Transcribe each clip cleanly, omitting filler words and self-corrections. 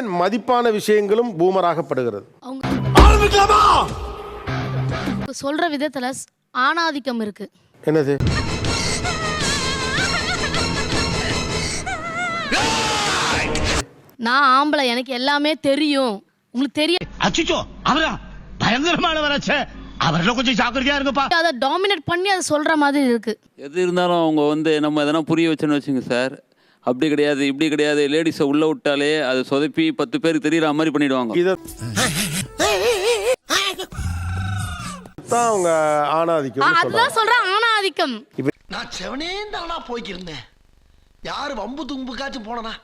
ஏன் மதிப்பான விஷயங்களும் பூமராகப்படுகிறது? சொல்ற விதத்துல ஆணாதிக்கம் இருக்கு. என்னது? நான் ஆம்பளை, எனக்கு எல்லாமே தெரியும், உங்களுக்கு தெரியும். அச்சோ, அவரா பயங்கரமானவராச்சே, அவர்ல கொஞ்சம் ஜாக்கிரதையா இருங்கப்பா. அதை டாமினேட் பண்ணி அதை சொல்ற மாதிரி இருக்கு. எது இருந்தாலும் அவங்க நம்ம எதனா புரிய வச்சுன்னு வச்சுங்க சார். அப்படி கிடையாது, இப்படி கிடையாது, லேடிஸை உள்ள விட்டாலே அது சொதப்பி 10 பேருக்கு தெரியற மாதிரி பண்ணிடுவாங்க. இதான் அவங்க ஆணாதிக்கம். அதுதான் சொல்றேன், ஆணாதிக்கம். நான் செவனே தானா போய்க்கிருந்தேன். யாரு வம்பு தும்புக்காச்சும் போனனா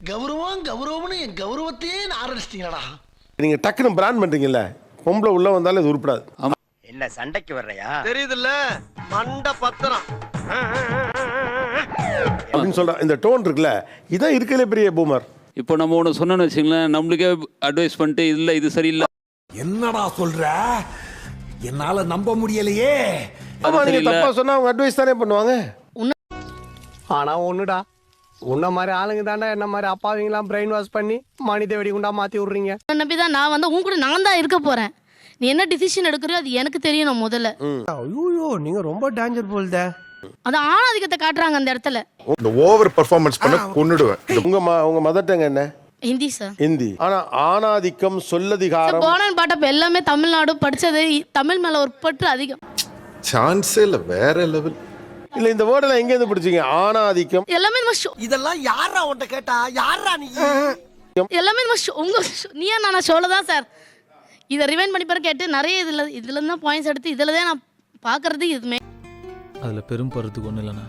கௌரவம்னு என் கௌரவத்தையே ஆரம்பிச்சிட்டீங்களா? நீங்க டக்குன்னு பிராண்ட் பண்றீங்கல்ல, பொம்பளை உள்ள வந்தாலும் இது உருப்படாது. என்ன சண்டைக்கு வர்றையா? தெரியுதுல்ல, மண்ட பத்திரம் அப்படின்னு சொல்ற இந்த டோன் இருக்குல்ல, இதான் இருக்கலே பெரிய பூமர். இப்போ நம்ம ஒன்று சொன்னோன்னு வச்சுங்களேன், நம்மளுக்கே அட்வைஸ் பண்ணிட்டு இல்லை இது சரியில்லை. என்னடா சொல்ற? என்னால நம்ப முடியலையே. ஆமா, நீங்க தப்பா சொன்னா அவங்க அட்வைஸ் தானே பண்ணுவாங்க. ஆனா ஒண்ணுடா, உன்ன மாதிரி ஆளுங்க தாண்டா என்ன மாதிரி அப்பாவிங்களாம் பிரெயின் வாஷ் பண்ணி மனித வெடிகுண்டா மாத்தி விடுறீங்க. நம்பிதான் நான் வந்து உன் கூட நான் தான் இருக்க போறேன். நீ என்ன டிசிஷன் எடுக்கிறியோ அது எனக்கு தெரியணும் முதல்ல. ஐயோ, நீங்க ரொம்ப டேஞ்சர் போல்தே. அது ஆணாதிக்கத்தை காட்டுறாங்க அந்த இடத்துல. இந்த ஓவர் பெர்ஃபார்மன்ஸ் பண்ண கொன்னுடுவேன். உங்க மதர் டங் என்ன? ஹிந்தி சார். ஹிந்தி. ஆனா ஆணாதிக்கம், சொல்லதிகாரம், போனன் பாட்டப் எல்லாமே தமிழ்நாடு படிச்சது, தமிழ் மேல ஒரு பற்று அதிகம். சான்ஸே இல்ல, வேற லெவல். இல்ல இந்த வேர்டெல்லாம் எங்க இருந்து பிடிச்சீங்க? ஆணாதிக்கம் எல்லாமே இதெல்லாம் யாரா உன்கிட்ட கேட்டா? யாரா நீ? எல்லாமே உங்க நீயா நானா ஷோல தான் சார். இதை ரிவைண்ட் பண்ணி பாரு கேட்டு நிறைய இதுல தான் பாயிண்ட்ஸ் எடுத்து இதுல தான் நான் பாக்குறது. இதுமே அதுல பெரும் பருத்துக்கு ஒண்ணு இல்லைண்ணா,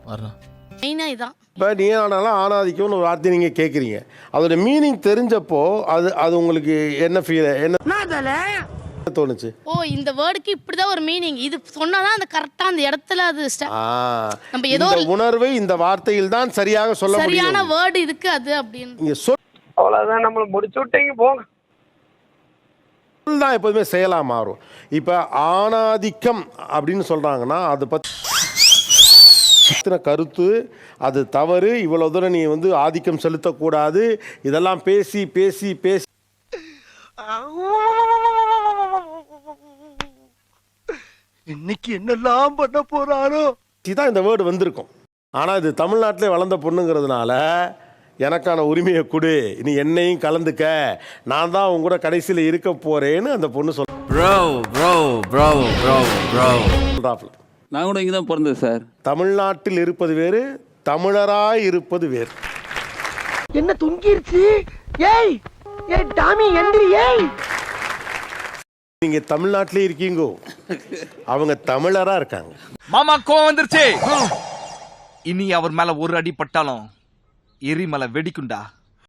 வரணும் மெயினா இதான். இப்போ நீ ஆனாலும் ஆணாதிக்கம்னு ஒரு வார்த்தை நீங்க கேட்குறீங்க, அதோட மீனிங் தெரிஞ்சப்போ அது உங்களுக்கு என்ன ஃபீல், என்ன தோணுச்சு? ஓ, இந்த வேர்டுக்கு இப்படிதான் ஒரு மீனிங், இது சொன்னாதான் அந்த கரெக்டா அந்த இடத்துல அது நம்ம ஏதோ உணர்வை இந்த வார்த்தையில் தான் சரியாக சொல்ல முடியும். சரியான வேர்டு இதுக்கு அது அப்படின்னு நீங்க அவ்வளவுதான், நம்மள முடிச்சு விட்டீங்க போங்க. தான் எப்போதுமே செயலா மாறும். இப்ப ஆணாதிக்கம் அப்படின்னு சொல்றாங்கன்னா அது பத்தி கருத்து, அது தவறு, இவ்வளவு தூரம் நீ வந்து ஆதிக்கம் செலுத்தக்கூடாது, இதெல்லாம் பேசி பேசி பேசி இன்னைக்கு என்னெல்லாம் பண்ண போறாரோ தான் இந்த வேர்டு வந்திருக்கும். ஆனா இது தமிழ்நாட்டிலே வளர்ந்த பொண்ணுங்கிறதுனால எனக்கான உரிமையை கொடு, நீ என்னையும் கலந்துக்க, நான் தான் உங்க கூட கடைசியில் இருக்க போறேன்னு அந்த பொண்ணு சொல்றாப்ல. நான் கூட இங்கே தான் பிறந்தேன் சார். தமிழ்நாட்டில் இருப்பது வேறு, தமிழராய் இருப்பது வேறு. என்ன தொங்கிருச்சு? ஏய் ஏய் டாமி எந்திரி. ஏய், நீங்க தமிழ்நாட்டிலே இருக்கீங்க, அவங்க தமிழரா இருக்காங்க. மாமா கோவம் வந்துருச்சு. இனி அவர் மேல ஒரு அடி பட்டாலும் எரிமலை வெடிக்குண்டா.